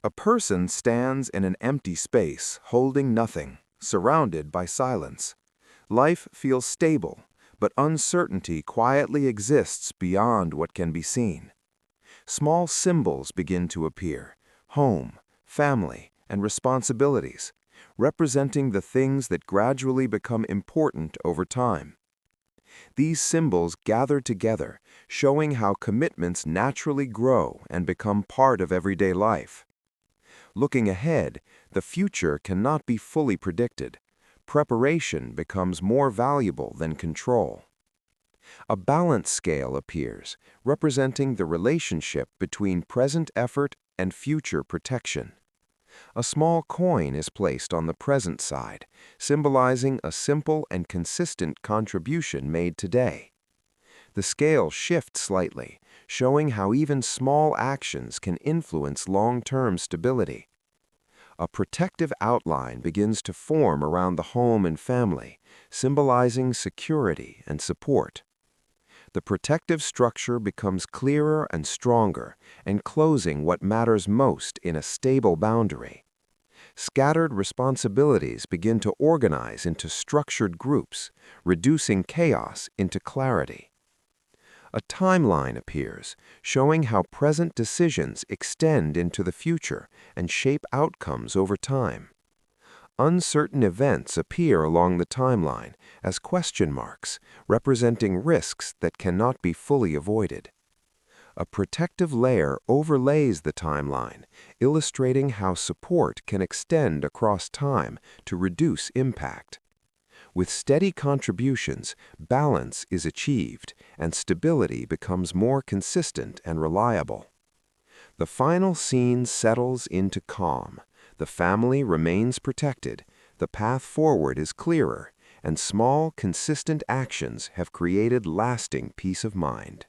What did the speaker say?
A person stands in an empty space, holding nothing, surrounded by silence. Life feels stable, but uncertainty quietly exists beyond what can be seen. Small symbols begin to appear: home, family, and responsibilities, representing the things that gradually become important over time. These symbols gather together, showing how commitments naturally grow and become part of everyday life. Looking ahead, the future cannot be fully predicted. Preparation becomes more valuable than control. A balance scale appears, representing the relationship between present effort and future protection. A small coin is placed on the present side, symbolizing a simple and consistent contribution made today. The scale shifts slightly, showing how even small actions can influence long-term stability. A protective outline begins to form around the home and family, symbolizing security and support. The protective structure becomes clearer and stronger, enclosing what matters most in a stable boundary. Scattered responsibilities begin to organize into structured groups, reducing chaos into clarity. A timeline appears, showing how present decisions extend into the future and shape outcomes over time. Uncertain events appear along the timeline as question marks, representing risks that cannot be fully avoided. A protective layer overlays the timeline, illustrating how support can extend across time to reduce impact. With steady contributions, balance is achieved, and stability becomes more consistent and reliable. The final scene settles into calm. The family remains protected, the path forward is clearer, and small, consistent actions have created lasting peace of mind.